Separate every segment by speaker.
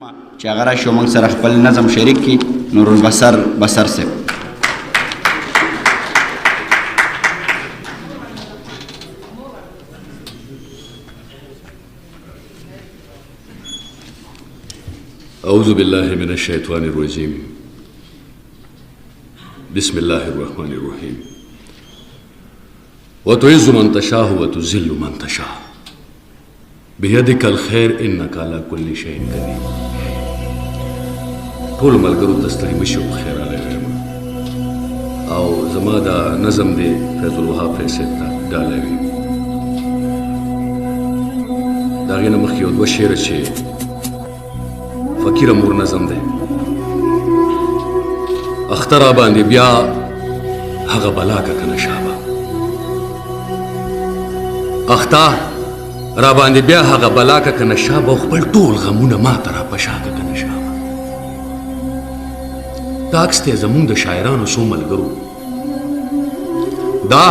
Speaker 1: چې هغه راشي او موږ سره خپل نظم شریک کړي. نورالبصر بصر صاحب.
Speaker 2: أعوذ بالله من الشيطان الرجيم. بسم الله الرحمن الرحيم. وتعز من تشاء وتذل من تشاء بيدك الخير إنك على كل شيء قدير. ټول ملګرو ته ستړي مه شئ، خیر علی وایم. او زما دا نظم دی فیض الوهاب فیض صاحب ته ډالۍ وي. د هغې نه مخکې یو دوه شعره چې فقیره مور نظم دی. اخته را باندې بیا هغه بلا که کنه شابه، اخته را باندې بیا هغه بلا که کنه شابه، خپل ټول غمونه ما ته را پشا که کنه شابه. دا عکس دی زمونږ د شاعرانو څو ملګرو، دا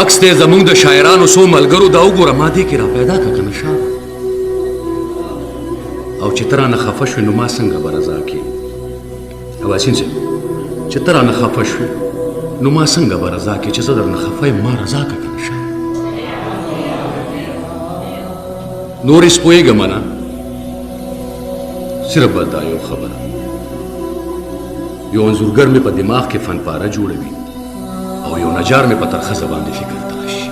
Speaker 2: عکس دی زمونږ د شاعرانو څو ملګرو. دا وګوره ما دې کې را پیدا که کنه شابه. او چې ته رانه خفه شوې نو ما څنګه به رضا کړي؟ اباسین صاحب، چې ته رانه خفه شوې نو ما څنګه به رضا کړي؟ چې زه درنه خفه یم ما رضا که کنه شه. نور هېڅ پوهېږم نه، صرف به دا یو خبره، یو انځورګر مې په دماغ کې فن پاره جوړوي او یو نجار مې په ترخه زبان د فکر ته راشي.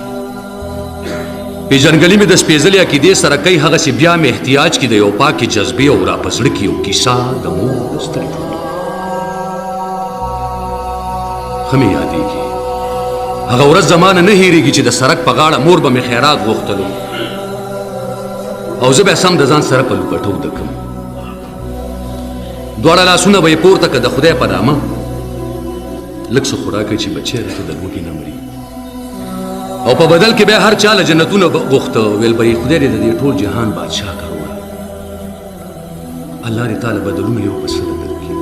Speaker 2: پیژنګلي مې د سپېڅلې عقیدې سره کوي، هغسې بیا مې احتیاج کې د یو پاکې جذبې او را په زړه کې یو کیسه د مور د سترګو ښه مې یادېږي. هغه ورځ زما نه هېرېږي چې د سړک په غاړه مور به مې خیرات غوښتلو او زه به یې سم د ځان سره په لوپټو ډکم. دواړه لاسونه به یې پورته که د خدای په نامه لږ څه خوراکوي چې بچی راته د لوږې نه مري. او په بدل کې بیا هر چا له جنتونه غوښته، ویل به یې خدای دې د دې ټول جهان بادشاه کروړه. الله دې تعالی بدلونه یو په سره درکړي.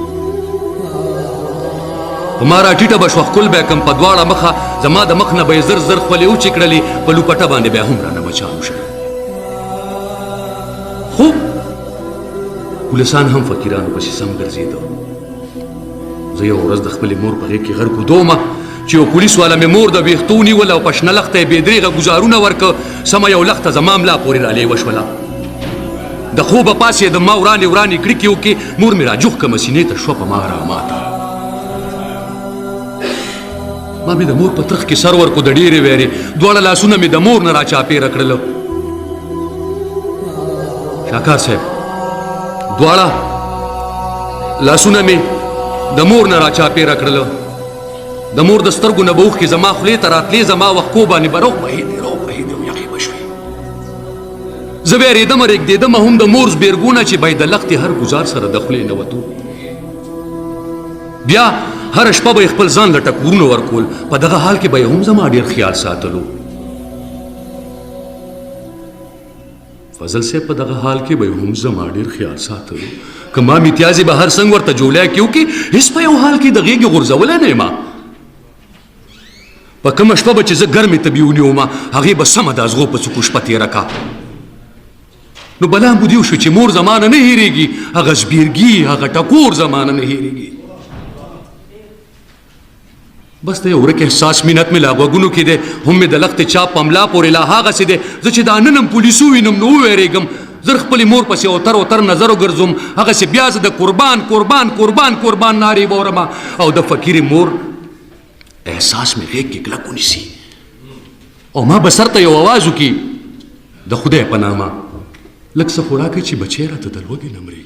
Speaker 2: په ما راټیټه به شوه، ښکل به یې کړم په دواړه مخه، زما د مخ نه به یې زر زر خولې وچې کړلې، په لوپټه باندې بیا هم رانه بچان وشړل. خو پولیسان هم فقیرانو پسې سم ګرځېده. زه یو ورځ د خپلې مور په غېږ کې غر ګودومه چې یو پولیس والا مې مور د ویښتو ونیول او په شنه لخته یې بېدرېغه ګزارونه ورکړه. سمه یو لخته زما ملا پورې رالې وشوله. د خوبه پاڅېدم، ما ورانې ورانې کړکې وکړې، مور مې راجوخ کړمه سینې ته شوه په ما راماته. ما مې د مور په ترخ کې سر ورکو د ډېرې ویرې، دواړه لاسونه مې د مور نه راچاپېره کړله. شاکار صاحب، دواړه لاسونه مې د مور نه راچاپېره کړله. د مور د سترګو نه به اوښکې زما خولې ته راتلې، زما وښکو باندې به روبهېدې روبهېدې او یخې به شوې. زه به یې رېدمه رېږدېدمه هم د مور زبېرګونه چې به یې د لختې هر ګزار سره د خولې نه وتو. بیا هره شپه به یې خپل ځان له ټکورونه ورکول. په دغه حال کې به یې هم زما ډېر خیال ساتلو. فضل صاحب، په دغه حال کې به یې هم زما ډېر خیال ساتلو. که ما میتیازې به هر څنګ ورته جوړی کې وکړي، هېڅ په یو حال کې د غېږې غورځولی نه یم. په کومه شپه به چې زه ګرمې طبې ونیومه، هغې به سمه د ازغو په څوکو شپه تېره کا. نو بلا مودې وشو چې مور زما نه هېرېږي، هغه زبېرګي هغه ټکور زما نه هېرېږي. بس د یو ورک احساس مینت مې لا غوږونو کې دی، هم مې د لختې چاپ په ملا پورې لا هغسې دی. زه چې دا نن هم پولیسو وینم نو وویرېږم، زر خپلې مور پسې اوتر اوتر نظر وګرځوم، هغسې بیا زه د قربان قربان قربان قربان نارې به اورمه او د فقیرې مور احساس مې غېږ کې کلک ونیسي او ما به سر ته یو اواز وکړي، د خدای په نامه لږ څه خوراکوي چې بچی راته د لوږې نه مري.